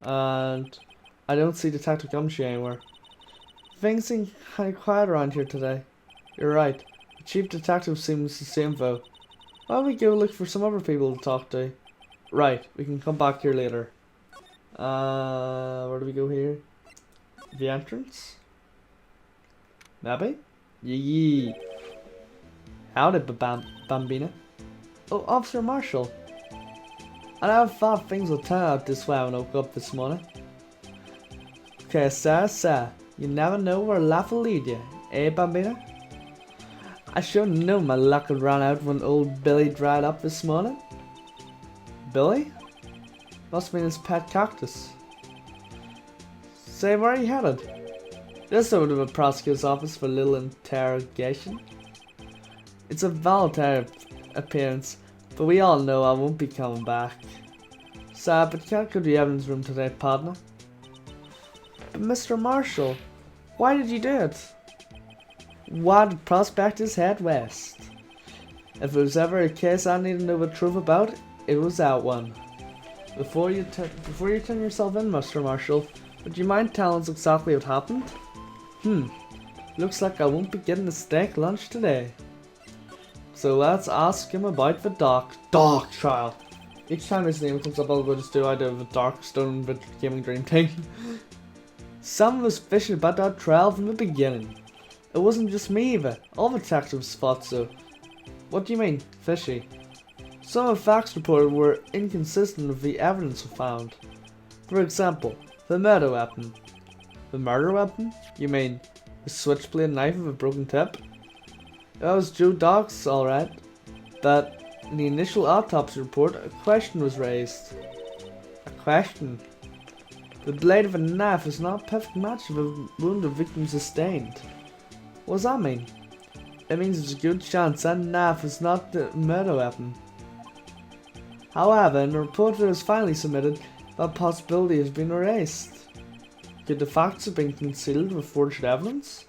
and I don't see Detective Gumshoe anywhere. Things seem kind of quiet around here today. You're right. The Chief Detective seems the same though. Why don't we go look for some other people to talk to? Right, we can come back here later. Where do we go here? The entrance? Maybe? Yee. Howdy, Bambina. Oh, Officer Marshall. I never thought things would turn out this way when I woke up this morning. Okay, sir, you never know where life will lead you, eh, Bambina? I sure knew my luck had run out when old Billy dried up this morning. Billy? Must mean his pet cactus. Say, where are you headed? Just over to the prosecutor's office for a little interrogation. It's a voluntary appearance, but we all know I won't be coming back. Sad, but you can't go to the evidence room today, partner. But Mr. Marshall, why did you do it? Why did prospectors head west? If there was ever a case I needed to know the truth about, it was that one. Before you turn yourself in, Mr. Marshall, would you mind telling us exactly what happened? Looks like I won't be getting a steak lunch today. So let's ask him about the dark trial. Each time his name comes up, I'll just do the dark stone with gaming dream thing. Someone was fishing about that trial from the beginning. It wasn't just me either. All the detectives thought so. What do you mean, fishy? Some of the facts reported were inconsistent with the evidence we found. For example, the murder weapon. The murder weapon? You mean a switchblade knife with a broken tip? That was Joe Dogg's alright. But in the initial autopsy report, a question was raised. A question? The blade of a knife is not a perfect match of a wound the victim sustained. What does that mean? It means there's a good chance that knife is not the murder weapon. However, in the report that was finally submitted, that possibility has been erased. Could the facts have been concealed with forged evidence?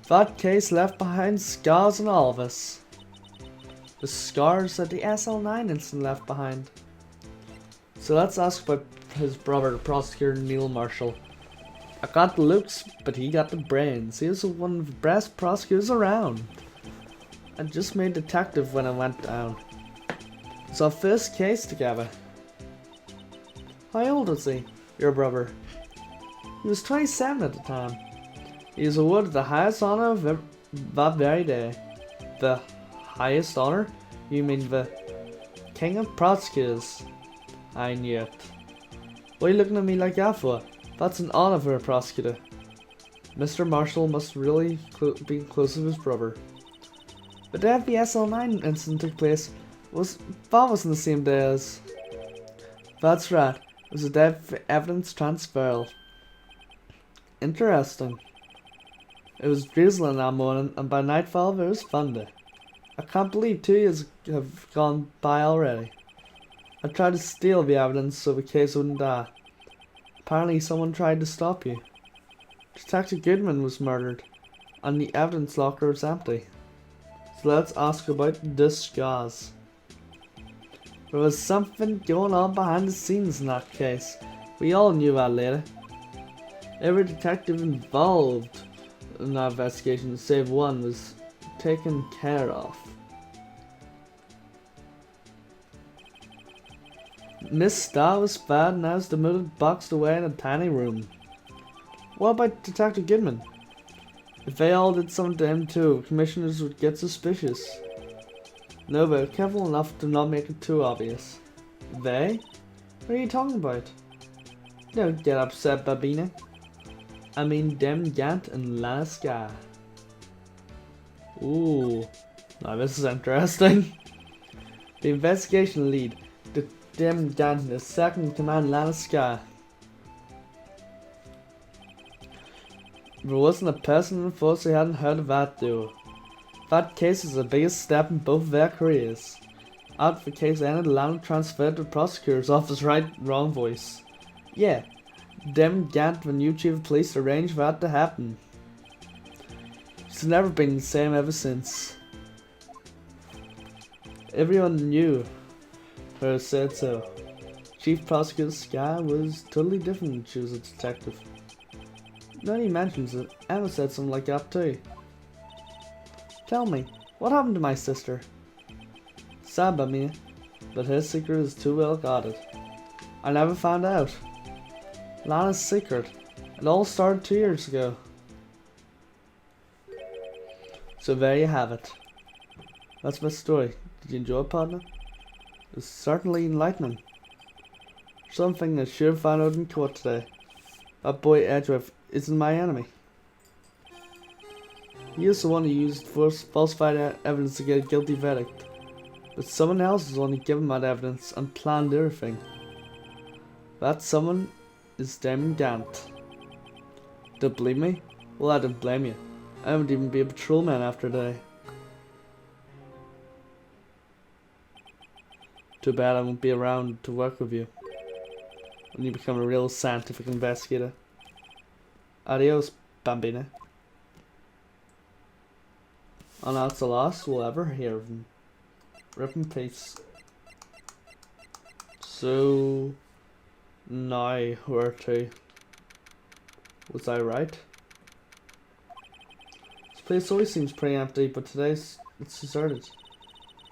That case left behind scars on all of us. The scars that the SL9 incident left behind. So let's ask about his brother, Prosecutor Neil Marshall. I got the looks, but he got the brains. He was one of the best prosecutors around. I just made detective when I went down. It's our first case together. How old was he, your brother? He was 27 at the time. He was awarded the highest honor of that very day. The highest honor? You mean the King of Prosecutors? I knew it. What are you looking at me like that for? That's an honor for a prosecutor. Mr. Marshall must really be close to his brother. The day the SL9 incident took place wasn't the same day as... That's right, it was the day of evidence transferal. Interesting. It was drizzling that morning, and by nightfall there was thunder. I can't believe 2 years have gone by already. I tried to steal the evidence so the case wouldn't die. Apparently someone tried to stop you. Detective Goodman was murdered, and the evidence locker is empty. So let's ask about this scars. There was something going on behind the scenes in that case. We all knew that later. Every detective involved in that investigation, save one, was taken care of. Miss Starr was fired and has demoted boxed away in a tiny room. What about Detective Goodman? If they all did something to him too, commissioners would get suspicious. No, but careful enough to not make it too obvious. They? What are you talking about? Don't get upset, Babina. I mean Damon Gant and Lana Skye. Ooh, now this is interesting. The investigation lead, Damon Gant and his second in command, Lana Skye. There wasn't a person in the force who hadn't heard of that duo. That case is the biggest step in both of their careers. After the case ended, Lana transferred to the prosecutor's office, right? Wrong voice. Yeah, Damon Gant, the new chief of police, arranged for that to happen. She's never been the same ever since. Everyone knew her said so. Chief Prosecutor Skye was totally different when she was a detective. Now he mentions it, Emma said something like that too. Tell me, what happened to my sister? Sad by me, but his secret is too well guarded. I never found out. Lana's secret. It all started 2 years ago. So there you have it. That's my story. Did you enjoy it, partner? It was certainly enlightening. Something I should have found out in court today. That boy Edgeworth isn't my enemy. He is the one who used falsified evidence to get a guilty verdict. But someone else is only given that evidence and planned everything. That someone is Damon Gant. Don't believe me? Well, I don't blame you. I won't even be a patrolman after today. Too bad I won't be around to work with you when you become a real scientific investigator. Adios, Bambina. And that's the last we'll ever hear of him. Rip in peace. So now where to? Was I right? This place always seems pretty empty, but today's it's deserted.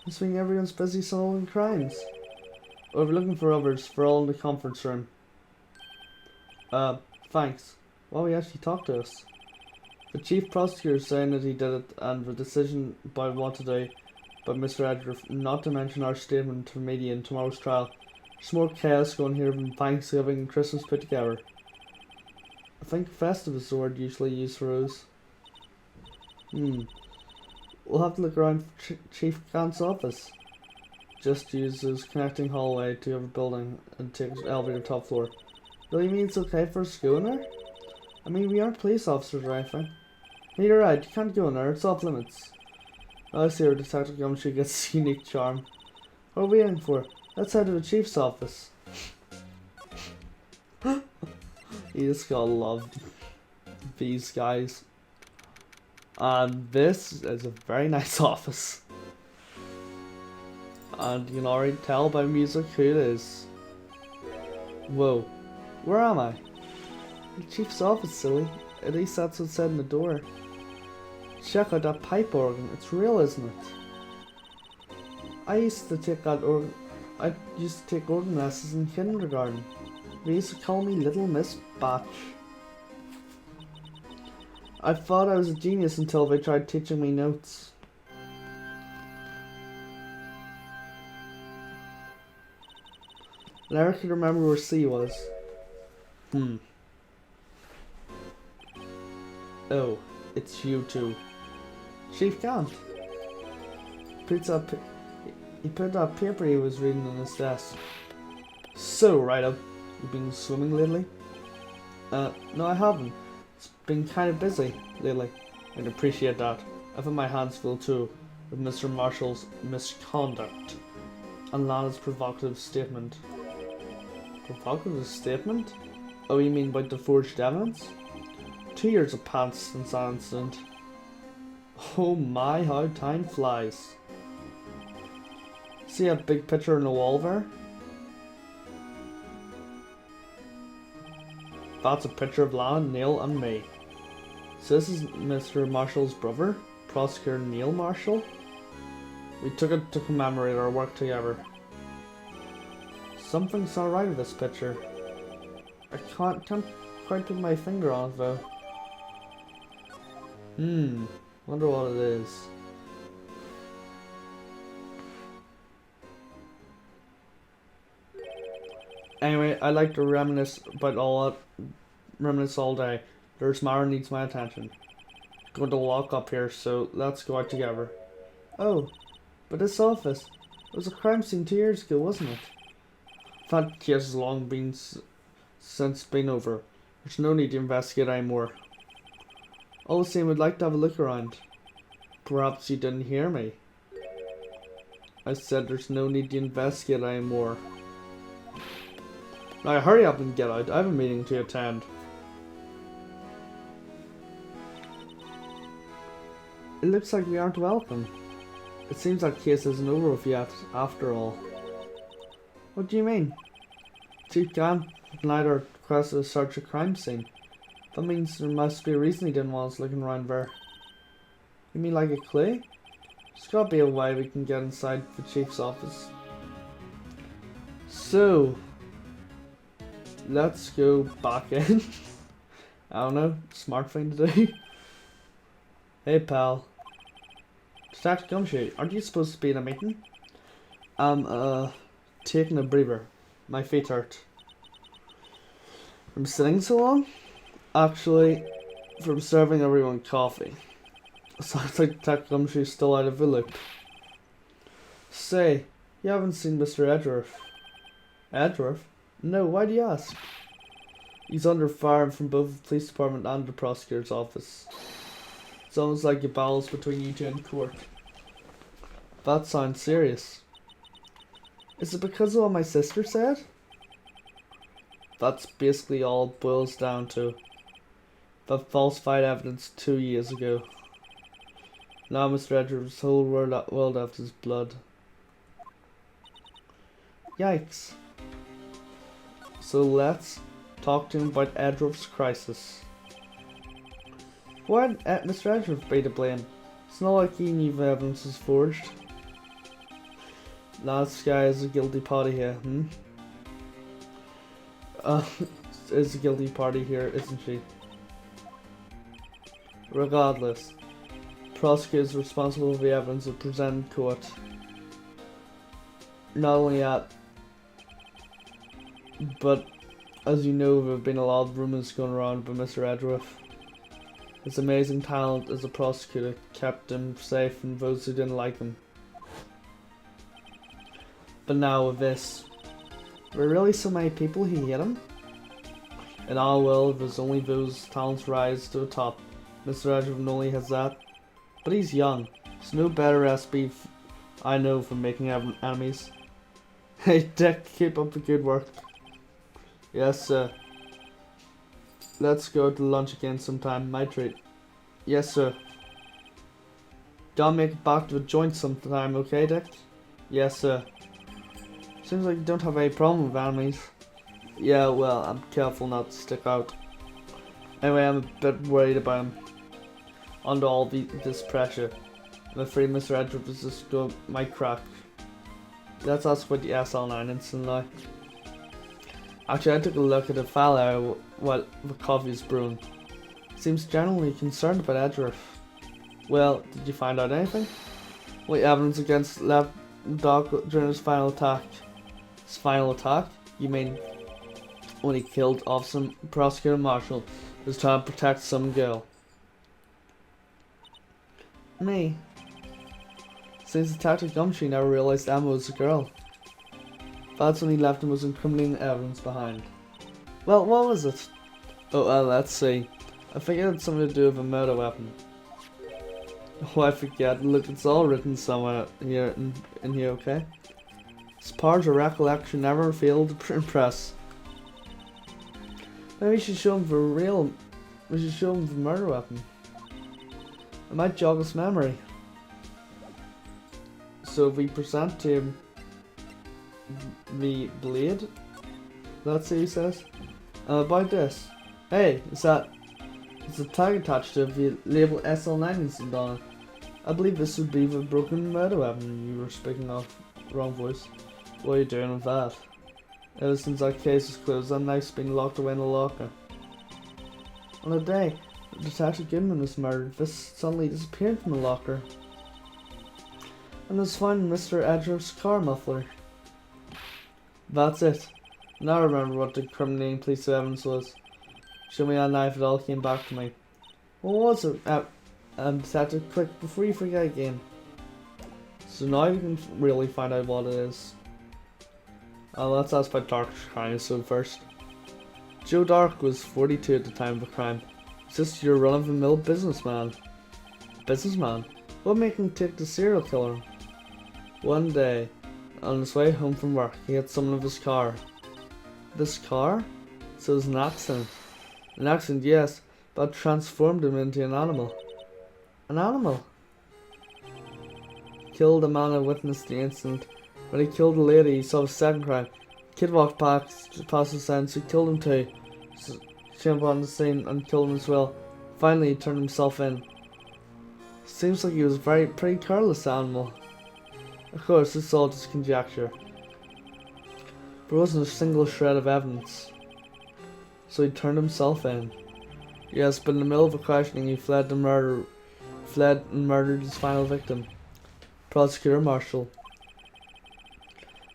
This means everyone's busy solving crimes. Or we're looking for others for all in the conference room. Thanks. Why we actually talk to us? The Chief Prosecutor is saying that he did it, and the decision by what today by Mr. Edgeworth not to mention our statement to the media in tomorrow's trial. There's more chaos going here than Thanksgiving and Christmas put together. I think festive is the word usually used for those. We'll have to look around for Chief Gant's office. Just use this connecting hallway to every building and take the elevator top floor. Really mean it's okay for us to go in there? I mean, we aren't police officers or anything. No, you're right, you can't go in there, it's off limits. I see our Detective Gumshoe gets unique charm. What are we in for? Let's head to the chief's office. You just gotta love these guys. And this is a very nice office. And you can already tell by music who it is. Whoa, where am I? The chief's office, silly. At least that's what's said in the door. Check out that pipe organ. It's real, isn't it? I used to take organ lessons in kindergarten. They used to call me Little Miss Batch. I thought I was a genius until they tried teaching me notes. Never could remember where C was. Oh, it's you two. Chief Gant. He put that paper he was reading on his desk. So, right up. You've been swimming lately? No I haven't. It's been kind of busy lately. I'd appreciate that. I've had my hands full too with Mr. Marshall's misconduct and Lana's provocative statement. Provocative statement? Oh, you mean about the forged evidence? 2 years have passed since that incident. Oh my, how time flies. See that big picture on the wall there? That's a picture of Lana, Neil and me. So this is Mr. Marshall's brother, Prosecutor Neil Marshall. We took it to commemorate our work together. Something's not right with this picture. I can't quite put my finger on it though. Wonder what it is. Anyway, I like to reminisce all day. There's Mara needs my attention. Going to walk up here, so let's go out together. Oh, but this office, it was a crime scene 2 years ago, wasn't it? That case has long been since been over. There's no need to investigate anymore. All the same, I'd like to have a look around. Perhaps you didn't hear me. I said there's no need to investigate anymore. Now hurry up and get out. I have a meeting to attend. It looks like we aren't welcome. It seems that case isn't over with yet, after all. What do you mean? Chief Gant denied our request to search a crime scene. That means there must be a reason he didn't want us looking around there. You mean like a clue? There's gotta be a way we can get inside the Chief's office. So, let's go back in. I don't know, smart thing to do. Hey pal. Detective Gumshoe, aren't you supposed to be in a meeting? I'm taking a breather. My feet hurt. From sitting so long? Actually, from serving everyone coffee. Sounds like Detective Gumshoe's still out of the loop. Say, you haven't seen Mr. Edgeworth. Edgeworth? No, why do you ask? He's under fire from both the police department and the prosecutor's office. It's almost like a battle's between you two in court. That sounds serious. Is it because of what my sister said? That's basically all it boils down to. That falsified evidence 2 years ago. Now Mr. Edgeworth's whole world after his blood. Yikes. So let's talk to him about Edgeworth's crisis. Why would Mr. Edgeworth be to blame? It's not like he knew the evidence was forged. Lana Skye is a guilty party here, is a guilty party here, isn't she? Regardless, the prosecutor is responsible for the evidence of presented in court. Not only that, but as you know, there have been a lot of rumours going around about Mr. Edgeworth. His amazing talent as a prosecutor kept him safe from those who didn't like him. But now with this, there are really so many people who hate him. In our world, there's only those talents rise to the top. Mr. Edgeworth not only has that, but he's young. There's no better recipe I know for making enemies. Hey Dick, keep up the good work. Yes sir. Let's go to lunch again sometime, my treat. Yes sir. Gotta make it back to the joint sometime, okay Dick? Yes sir. Seems like you don't have any problem with enemies. Yeah, well, I'm careful not to stick out. Anyway, I'm a bit worried about him. Under all this pressure, I'm afraid Mr. Edgeworth is just might crack. Let's ask about the SL9 incident now. Actually, I took a look at the file area while the coffee is brewing. Seems generally concerned about Edgeworth. Well, did you find out anything? What evidence against Left Doc during his final attack? His final attack? You mean when he killed Officer Prosecutor Marshall who was trying to protect some girl? Me. Since Detective Gumshoe never realised Emma was a girl. That's when he left him with incriminating evidence behind. Well, what was it? Oh, let's see. I think it had something to do with a murder weapon. Oh, I forget. Look, it's all written somewhere here in here, okay? As part of recollection never failed to impress. Maybe we should show him for real. We should show him the murder weapon. It might jog his memory. So if we present to him the blade, let's see, he says. About this. Hey, it's a tag attached to the label SL9 incident on it. I believe this would be the broken murder weapon you were speaking of. Wrong voice. What are you doing with that? Ever since that case was closed, that knife's been locked away in the locker. On the day Detective Goodman was murdered, this suddenly disappeared from the locker. And was found in Mr. Edgeworth's car muffler. That's it. Now I remember what the incriminating police evidence was. Show me that knife, it all came back to me. What was it? Detective, quick, before you forget again. So now we can really find out what it is. Let's ask about Dark's crime so first. Joe Dark was 42 at the time of the crime. He's just your run-of-the-mill businessman. Businessman? What made him take the serial killer? One day, on his way home from work, he hit someone with his car. This car? So it was an accident. An accident, yes, but transformed him into an animal. An animal? Killed a man who witnessed the incident. When he killed the lady, he saw a second crime. Kid walked past his son, so he killed him too. So, jumped on the scene and killed him as well. Finally, he turned himself in. Seems like he was a pretty careless animal. Of course, this is all just conjecture. There wasn't a single shred of evidence. So he turned himself in. Yes, but in the middle of a questioning, he fled and murdered his final victim, Prosecutor Marshall.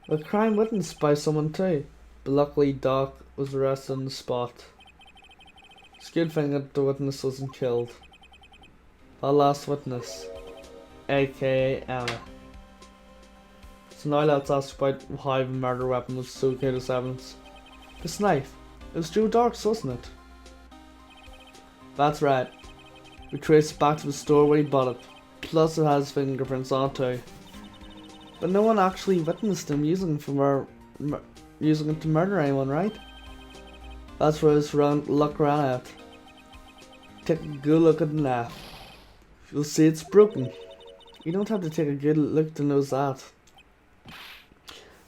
A crime witnessed by someone too, but luckily Doc was arrested on the spot. It's a good thing that the witness wasn't killed. That last witness, aka Emma. So now let's ask about how the murder weapon was so good as evidence. This knife, it was Joe Dark's, wasn't it? That's right. We traced it back to the store where he bought it, plus it has fingerprints on it too. But no one actually witnessed him using it to murder anyone, right? That's where his luck ran out. Take a good look at the knife. You'll see it's broken. You don't have to take a good look to know that.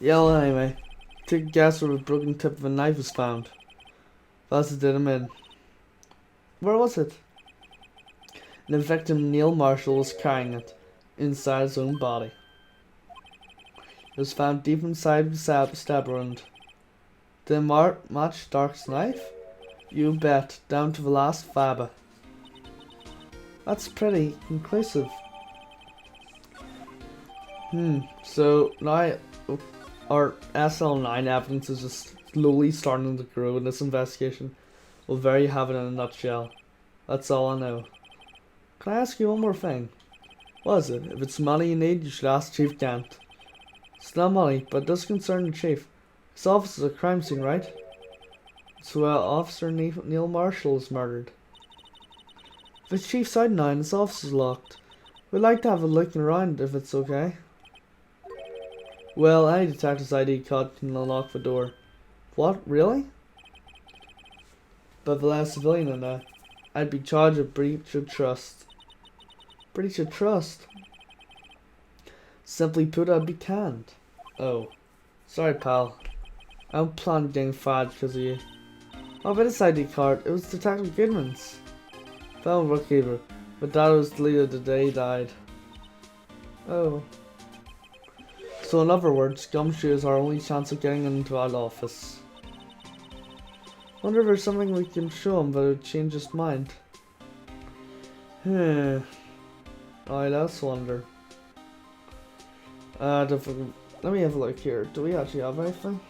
Yeah, well, anyway, take a guess where the broken tip of a knife was found. That's what did him in. Where was it? The victim, Neil Marshall, was carrying it inside his own body. It was found deep inside the stab wound. Did it match Dark's knife? You bet, down to the last fibre. That's pretty conclusive. So now our SL9 evidence is just slowly starting to grow in this investigation. Well, there you have it in a nutshell. That's all I know. Can I ask you one more thing? What is it? If it's money you need, you should ask Chief Gant. It's not money, but it does concern the Chief. His office is a crime scene, right? So Officer Neil Marshall is murdered. If it's Chief's out now and his office is locked, we'd like to have a look around if it's okay. Well, any detective's ID card can unlock the door. What? Really? But if I was a civilian in that, I'd be charged with breach of trust. Breach of trust? Simply put, I'd be canned. Oh. Sorry, pal. I don't plan on getting fired because of you. Oh, but this ID card, it was Detective Goodman's. Found bookkeeper, but that was deleted the day he died. Oh. So in other words, Gumshoe is our only chance of getting into that office. Wonder if there's something we can show him that would change his mind. Alright, let's wonder. Let me have a look here. Do we actually have anything?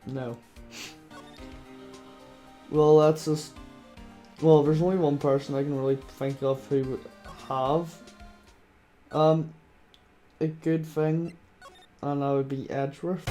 No. Well, that's just... Well, there's only one person I can really think of who would have a good thing, and that would be Edgeworth.